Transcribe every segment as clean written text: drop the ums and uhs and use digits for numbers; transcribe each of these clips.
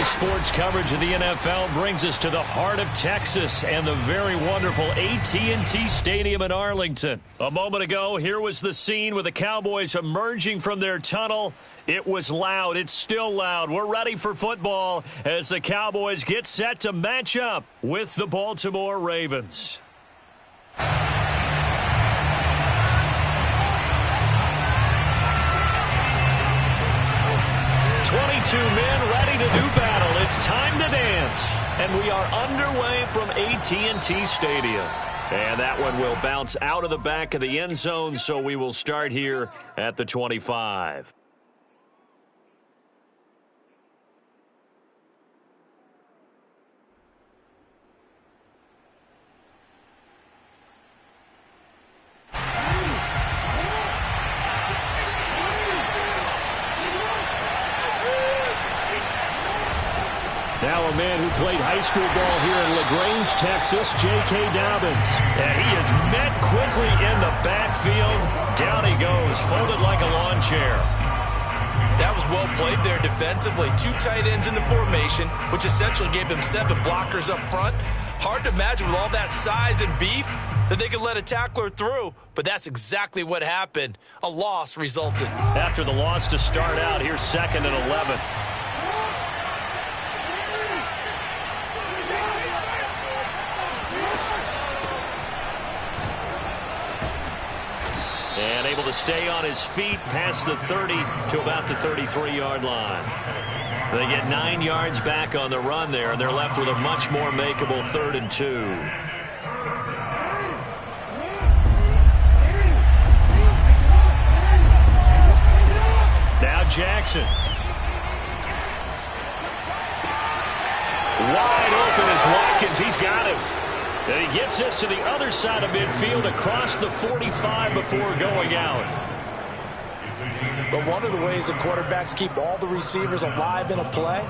Sports coverage of the NFL brings us to the heart of Texas and the very wonderful AT&T Stadium in Arlington. A moment ago, here was the scene with the Cowboys emerging from their tunnel. It was loud. It's still loud. We're ready for football as the Cowboys get set to match up with the Baltimore Ravens. 22 men ready to do battle. It's time to dance. And we are underway from AT&T Stadium. And that one will bounce out of the back of the end zone, so we will start here at the 25. Now a man who played high school ball here in LaGrange, Texas, J.K. Dobbins. And he is met quickly in the backfield. Down he goes, folded like a lawn chair. That That was well played there defensively. 2 tight ends in the formation, which essentially gave them 7 blockers up front. Hard to imagine with all that size and beef that they could let a tackler through, but that's exactly what happened. A loss resulted. After the loss to start out, here's 2nd and 11. And able to stay on his feet past the 30 to about the 33-yard line. They get 9 yards back on the run there, and they're left with a much more makeable 3rd and 2. Now Jackson. Wide open is Watkins. He's got him. And he gets us to the other side of midfield across the 45 before going out. But one of the ways the quarterbacks keep all the receivers alive in a play,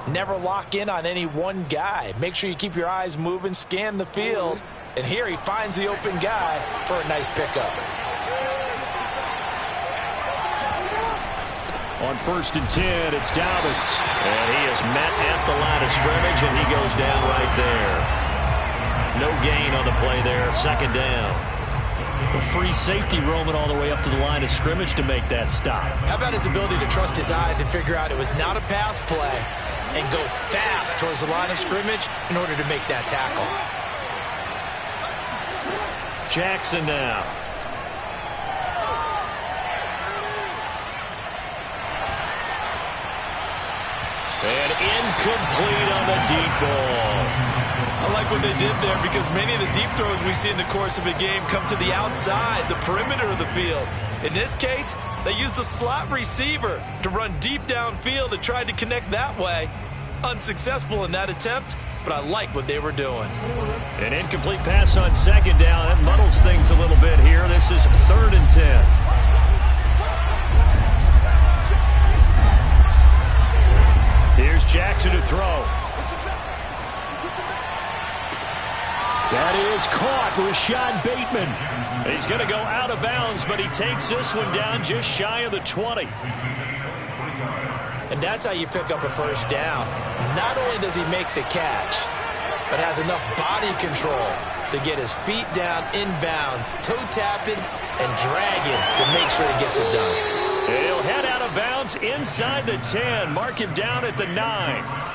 never lock in on any one guy. Make sure you keep your eyes moving, scan the field, and here he finds the open guy for a nice pickup. On 1st and 10, it's Dobbins. And he is met at the line of scrimmage, and he goes down right there. No gain on the play there, 2nd down. A free safety roaming all the way up to the line of scrimmage to make that stop. How about his ability to trust his eyes and figure out it was not a pass play and go fast towards the line of scrimmage in order to make that tackle. Jackson now. And incomplete on the deep ball. I like what they did there because many of the deep throws we see in the course of a game come to the outside, the perimeter of the field. In this case, they used the slot receiver to run deep downfield and tried to connect that way. Unsuccessful in that attempt, but I like what they were doing. An incomplete pass on 2nd down. That muddles things a little bit here. This is 3rd and 10. Here's Jackson to throw. That is caught. Rashad Bateman. He's going to go out of bounds, but he takes this one down just shy of the 20. And that's how you pick up a 1st down. Not only does he make the catch, but has enough body control to get his feet down inbounds, toe tapping and dragging to make sure he gets it done. And he'll head out of bounds inside the 10. Mark him down at the 9.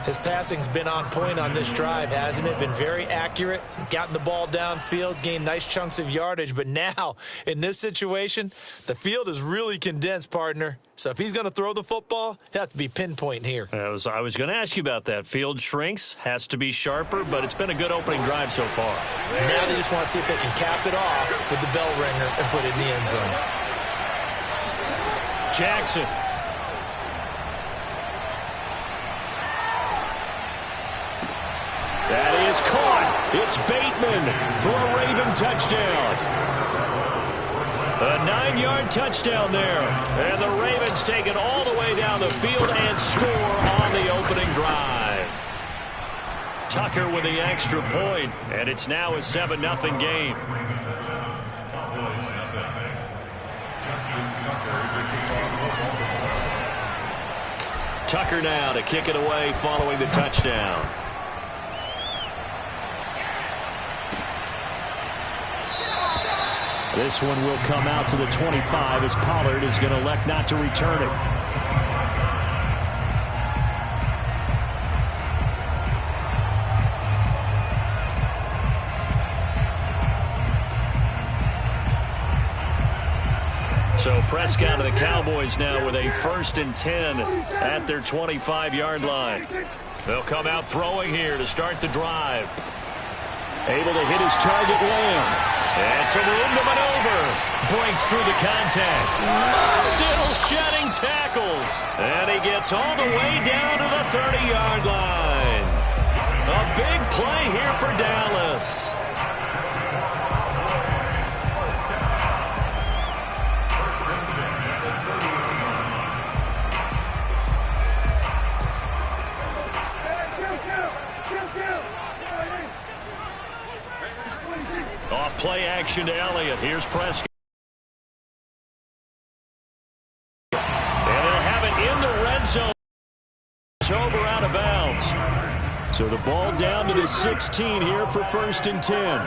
His passing's been on point on this drive, hasn't it? Been very accurate, gotten the ball downfield, gained nice chunks of yardage. But now, in this situation, the field is really condensed, partner. So if he's going to throw the football, he has to be pinpoint here. I was going to ask you about that. Field shrinks, has to be sharper, but it's been a good opening drive so far. Now they just want to see if they can cap it off with the bell ringer and put it in the end zone. Jackson. That is caught. It's Bateman for a Raven touchdown. A 9-yard touchdown there. And the Ravens take it all the way down the field and score on the opening drive. Tucker with the extra point, and it's now a 7-0 game. Tucker now to kick it away following the touchdown. This one will come out to the 25 as Pollard is going to elect not to return it. So Prescott and the Cowboys now with a 1st and 10 at their 25-yard line. They'll come out throwing here to start the drive. Able to hit his target, Lamb. And some room to maneuver. Breaks through the contact. Still shedding tackles. And he gets all the way down to the 30-yard line. A big play here for Dallas. Off play action to Elliott. Here's Prescott. And they'll Over out of bounds. So the ball down to the 16 here for 1st and 10.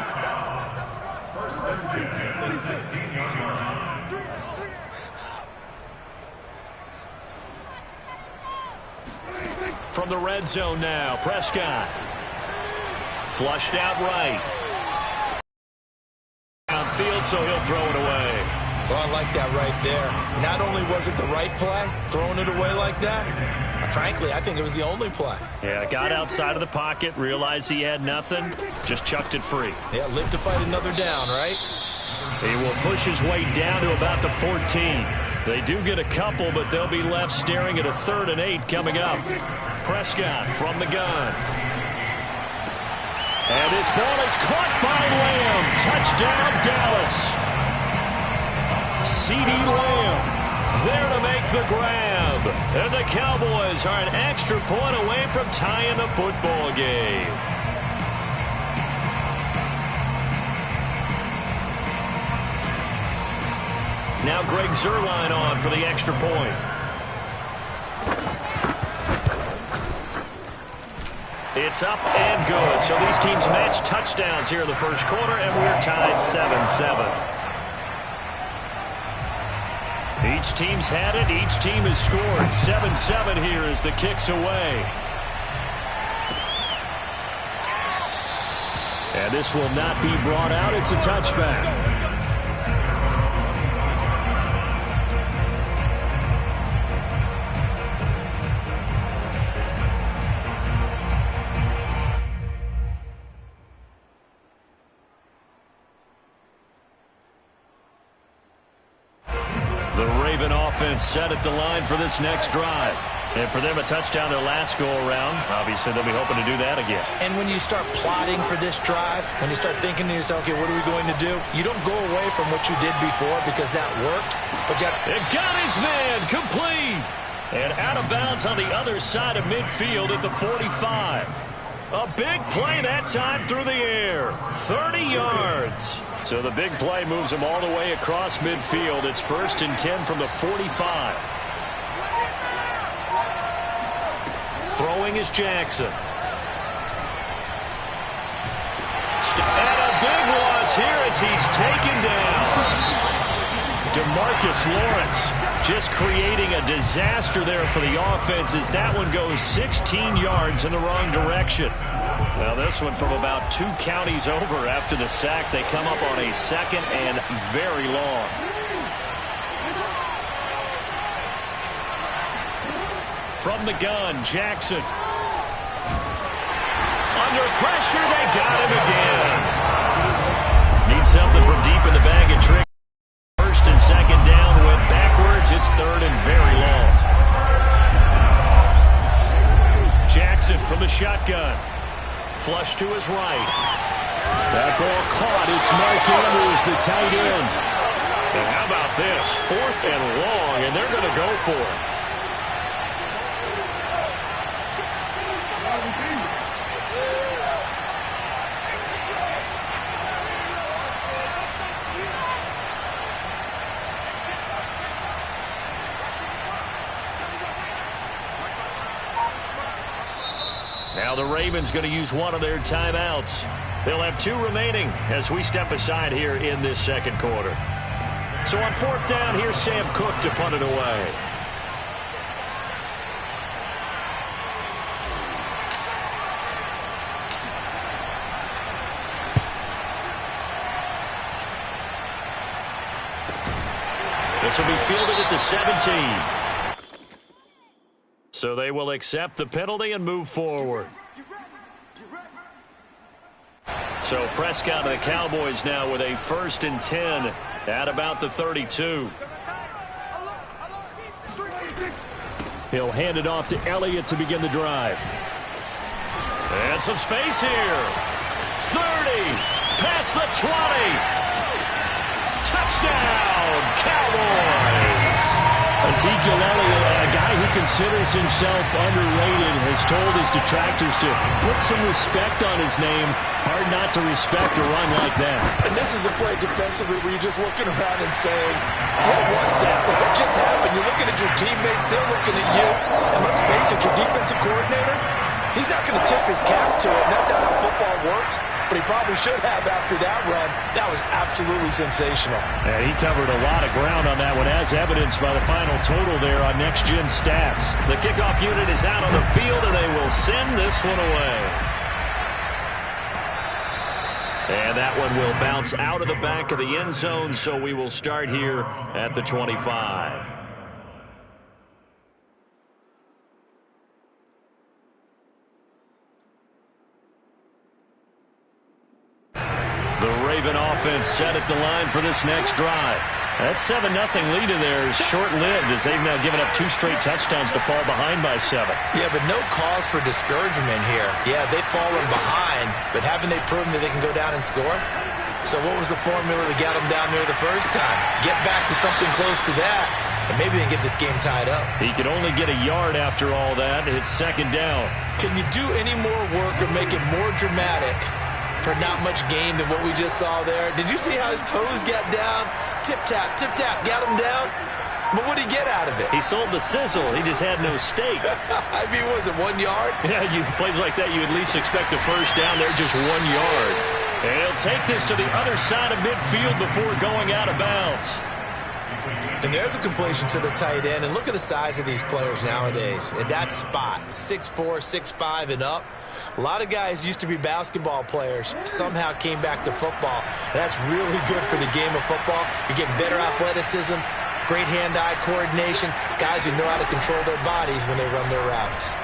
From the red zone now, Prescott. Flushed out right. Downfield, so he'll throw it away. Well, I like that right there. Not only was it the right play, throwing it away like that, frankly, I think it was the only play. Yeah, got outside of the pocket, realized he had nothing, just chucked it free. Yeah, live to fight another down, right? He will push his way down to about the 14. They do get a couple, but they'll be left staring at a 3rd and 8 coming up. Prescott from the gun. And this ball is caught by Lamb. Touchdown, Dallas. CeeDee Lamb there to make the grab. And the Cowboys are an extra point away from tying the football game. Now Greg Zuerlein on for the extra point. It's up and good. So these teams match touchdowns here in the first quarter, and we're tied 7-7. Each team's had it. Each team has scored. 7-7 here as the kick's away. And this will not be brought out. It's a touchback. Set at the line for this next drive. And for them, a touchdown their last go-around. Obviously, they'll be hoping to do that again. And when you start plotting for this drive, when you start thinking to yourself, okay, what are we going to do? You don't go away from what you did before because that worked. But you it got his man complete. And out of bounds on the other side of midfield at the 45. A big play that time through the air. 30 yards. So the big play moves him all the way across midfield. It's 1st and 10 from the 45. Throwing is Jackson. And a big loss here as he's taken down. DeMarcus Lawrence just creating a disaster there for the offense as that one goes 16 yards in the wrong direction. Well, this one from about 2 counties over after the sack. They come up on a 2nd and very long. From the gun, Jackson. Under pressure, they got him again. Need something from deep in the bag and trick. 1st and 2nd down, went backwards. It's 3rd and very long. Jackson from the shotgun. Flush to his right. That ball caught. It's Mark Andrews, the tight end. And how about this? 4th and long, and they're going to go for it. Now the Ravens going to use one of their timeouts. They'll have 2 remaining as we step aside here in this 2nd quarter. So on 4th down, here's Sam Cook to punt it away. This will be fielded at the 17. So they will accept the penalty and move forward. So Prescott and the Cowboys now with a 1st and 10 at about the 32. He'll hand it off to Elliott to begin the drive. And some space here. 30. Past the 20. Touchdown, Cowboys. Ezekiel Elliott, a guy who considers himself underrated, has told his detractors to put some respect on his name. Hard not to respect a run like that. And this is a play defensively where you're just looking around and saying, what was that? What just happened? You're looking at your teammates, they're looking at you. And let's face since your defensive coordinator, he's not going to tip his cap to it. And that's not how football works. But he probably should have after that run. That was absolutely sensational. And he covered a lot of ground on that one, as evidenced by the final total there on Next Gen Stats. The kickoff unit is out on the field, and they will send this one away. And that one will bounce out of the back of the end zone, so we will start here at the 25. The Raven offense set at the line for this next drive. That 7-0 lead of theirs short-lived as they've now given up 2 straight touchdowns to fall behind by 7. Yeah, but no cause for discouragement here. Yeah, they've fallen behind, but haven't they proven that they can go down and score? So what was the formula that got them down there the first time? Get back to something close to that, and maybe they can get this game tied up. He could only get a yard after all that. It's 2nd down. Can you do any more work or make it more dramatic for not much gain than what we just saw there? Did you see how his toes got down? Tip-tap, got him down. But what did he get out of it? He sold the sizzle. He just had no steak. I mean, was it 1 yard? Yeah, plays like that, you at least expect a first down. They're just 1 yard. And he'll take this to the other side of midfield before going out of bounds. And there's a completion to the tight end. And look at the size of these players nowadays. At that spot, 6'4", 6'5", and up. A lot of guys used to be basketball players, somehow came back to football. And that's really good for the game of football. You're getting better athleticism, great hand-eye coordination, guys who know how to control their bodies when they run their routes.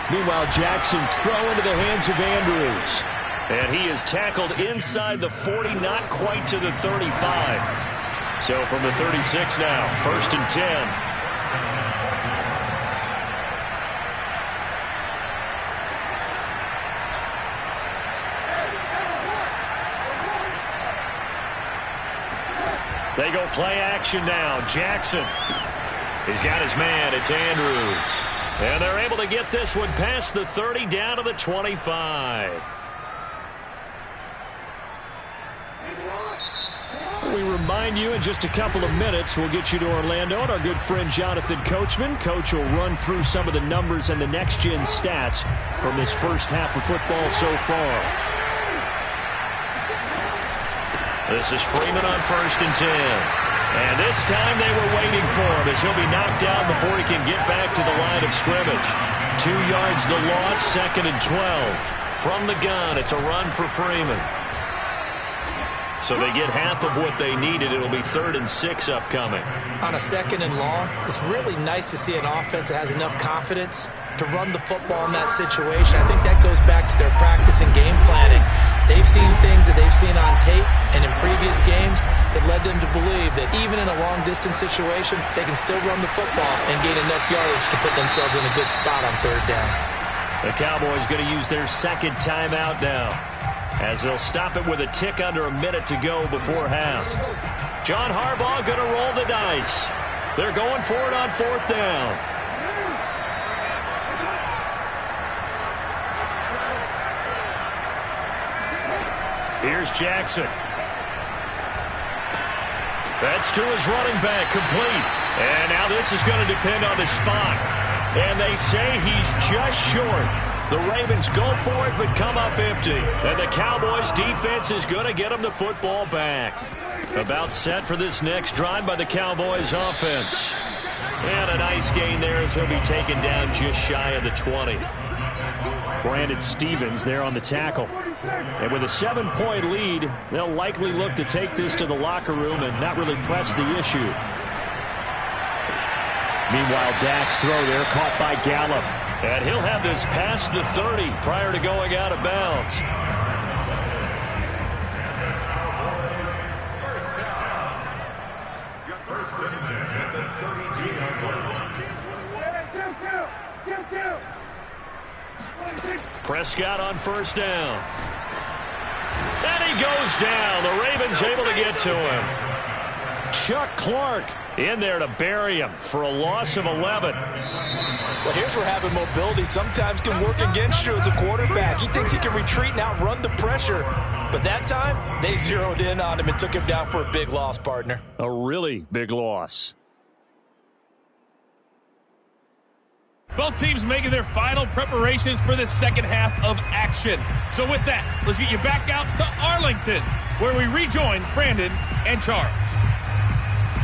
Meanwhile, Jackson's throw into the hands of Andrews. And he is tackled inside the 40, not quite to the 35. So from the 36 now, 1st and 10. They go play action now. Jackson. He's got his man. It's Andrews. And they're able to get this one past the 30 down to the 25. We remind you in just a couple of minutes we'll get you to Orlando and our good friend Jonathan Coachman. Coach will run through some of the numbers and the next-gen stats from this first half of football so far. This is Freeman on 1st and 10. And this time they were waiting for him as he'll be knocked down before he can get back to the line of scrimmage. 2 yards the loss, 2nd and 12. From the gun, it's a run for Freeman. So they get half of what they needed. It'll be 3rd and 6 upcoming. On a 2nd and long, it's really nice to see an offense that has enough confidence to run the football in that situation. I think that goes back to their practice and game planning. They've seen things that they've seen on tape and in previous games that led them to believe that even in a long-distance situation, they can still run the football and gain enough yardage to put themselves in a good spot on 3rd down. The Cowboys going to use their 2nd timeout now, as they'll stop it with a tick under a minute to go before half. John Harbaugh going to roll the dice. They're going for it on 4th down. Here's Jackson. That's to his running back, complete. And now this is going to depend on the spot. And they say he's just short. The Ravens go for it but come up empty. And the Cowboys defense is going to get them the football back. About set for this next drive by the Cowboys offense. And a nice gain there as he'll be taken down just shy of the 20. Brandon Stevens there on the tackle. And with a 7-point lead, they'll likely look to take this to the locker room and not really press the issue. Meanwhile, Dak's throw there caught by Gallup. And he'll have this past the 30 prior to going out of bounds. Prescott on 1st down. And he goes down. The Ravens able to get to him. Chuck Clark in there to bury him for a loss of 11. Well, here's where having mobility sometimes can work against you as a quarterback. He thinks he can retreat and outrun the pressure. But that time, they zeroed in on him and took him down for a big loss, partner. A really big loss. All teams making their final preparations for this second half of action. So with that, let's get you back out to Arlington, where we rejoin Brandon and Charles.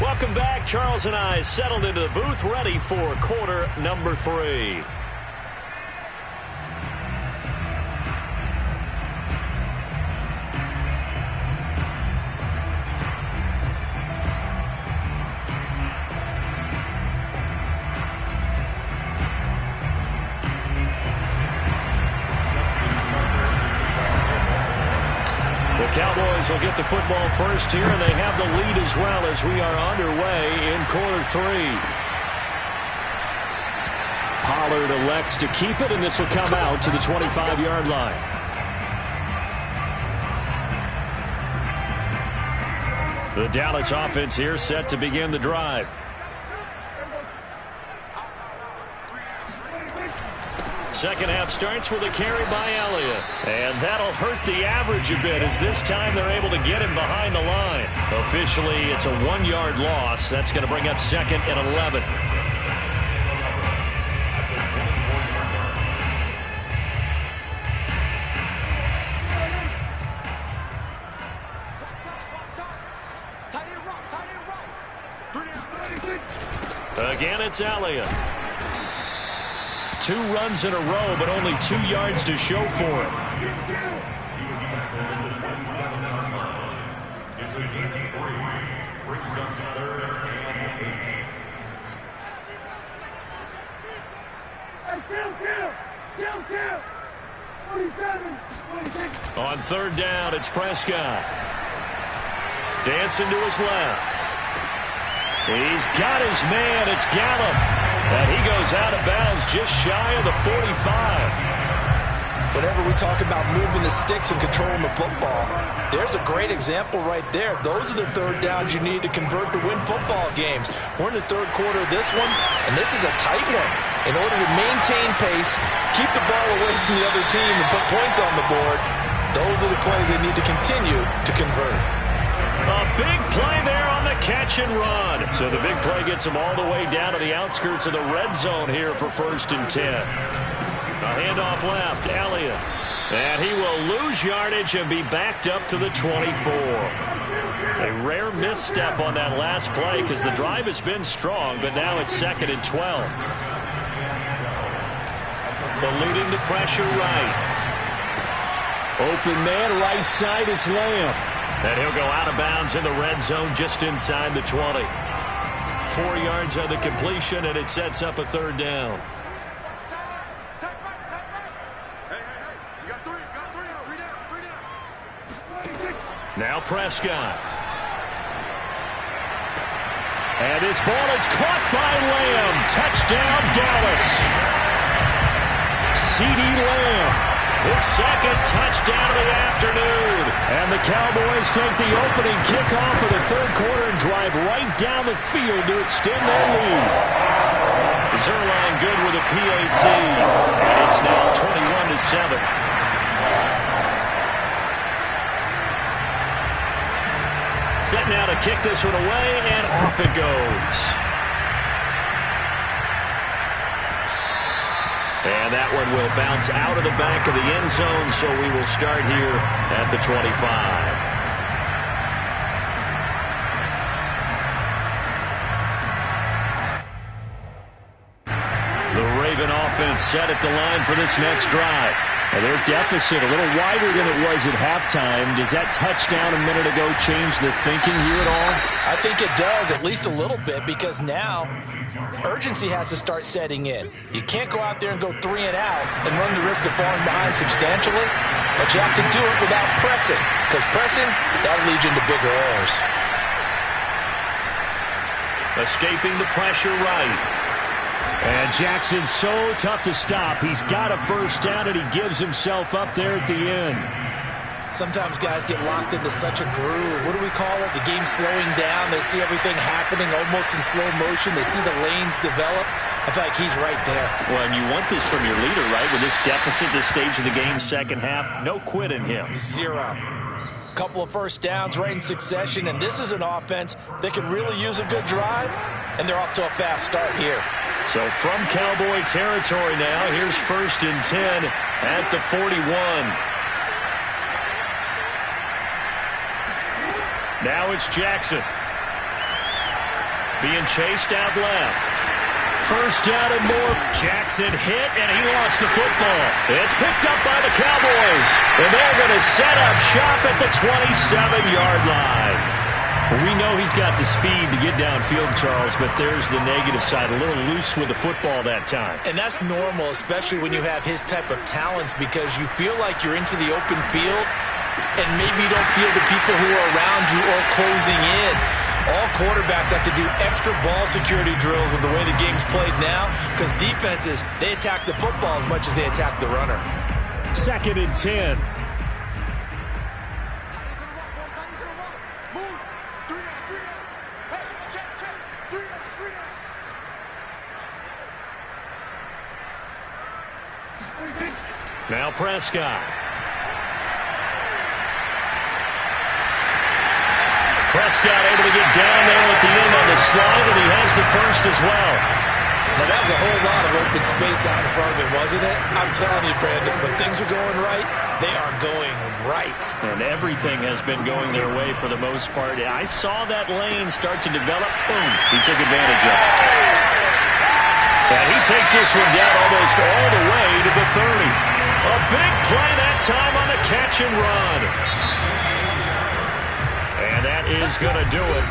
Welcome back. Charles and I settled into the booth, ready for quarter number 3. Cowboys will get the football first here, and they have the lead as well as we are underway in quarter 3. Pollard elects to keep it, and this will come out to the 25-yard line. The Dallas offense here set to begin the drive. Second half starts with a carry by Elliott. And that'll hurt the average a bit as this time they're able to get him behind the line. Officially, it's a 1-yard loss. That's going to bring up second and 11. Again, it's Elliott. 2 runs in a row, but only 2 yards to show for it. On third down, it's Prescott. Dancing to his left. He's got his man. It's Gallup. And he goes out of bounds just shy of the 45. Whenever we talk about moving the sticks and controlling the football, there's a great example right there. Those are the third downs you need to convert to win football games. We're in the third quarter of this one, and this is a tight one. In order to maintain pace, keep the ball away from the other team, and put points on the board, those are the plays they need to continue to convert. A big play there on the catch and run. So the big play gets them all the way down to the outskirts of the red zone here for 1st and 10. A handoff left, Elliott. And he will lose yardage and be backed up to the 24. A rare misstep on that last play because the drive has been strong, but now it's 2nd and 12. Eluding the pressure right. Open man right side, it's Lamb. And he'll go out of bounds in the red zone just inside the 20. 4 yards on the completion, and it sets up a third down. Now Prescott. And his ball is caught by Lamb. Touchdown, Dallas. CeeDee Lamb. His second touchdown of the afternoon. And the Cowboys take the opening kickoff of the third quarter and drive right down the field to extend their lead. Zerline good with a PAT. And it's now 21-7. Set now to kick this one away, and off it goes. And that one will bounce out of the back of the end zone, so we will start here at the 25. The Raven offense set at the line for this next drive. And their deficit a little wider than it was at halftime. Does that touchdown a minute ago change the thinking here at all? I think it does, at least a little bit, because now urgency has to start setting in. You can't go out there and go 3 and out and run the risk of falling behind substantially, but you have to do it without pressing, because pressing, that'll lead you into bigger errors. Escaping the pressure right. And Jackson's so tough to stop. He's got a first down, and he gives himself up there at the end. Sometimes guys get locked into such a groove. What do we call it? The game's slowing down. They see everything happening almost in slow motion. They see the lanes develop. I feel like he's right there. Well, and you want this from your leader, right? With this deficit, this stage of the game, second half, no quit in him. 0. Couple of first downs right in succession, and this is an offense that could really use a good drive, and they're off to a fast start here. So from Cowboy territory now, here's 1st and 10 at the 41. Now it's Jackson. Being chased out left. 1st down and more. Jackson hit, and he lost the football. It's picked up by the Cowboys. And they're going to set up shop at the 27-yard line. We know he's got the speed to get downfield, Charles, but there's the negative side. A little loose with the football that time. And that's normal, especially when you have his type of talents, because you feel like you're into the open field, and maybe you don't feel the people who are around you or closing in. All quarterbacks have to do extra ball security drills with the way the game's played now, because defenses, they attack the football as much as they attack the runner. 2nd and 10. Now Prescott. Prescott able to get down there at the end on the slide, and he has the 1st as well. Now, that was a whole lot of open space out in front of him, wasn't it? I'm telling you, Brandon, when things are going right, they are going right. And everything has been going their way for the most part. I saw that lane start to develop. Boom. He took advantage of it. And he takes this one down almost all the way to the 30. A big play that time on the catch and run. And that is going to do it.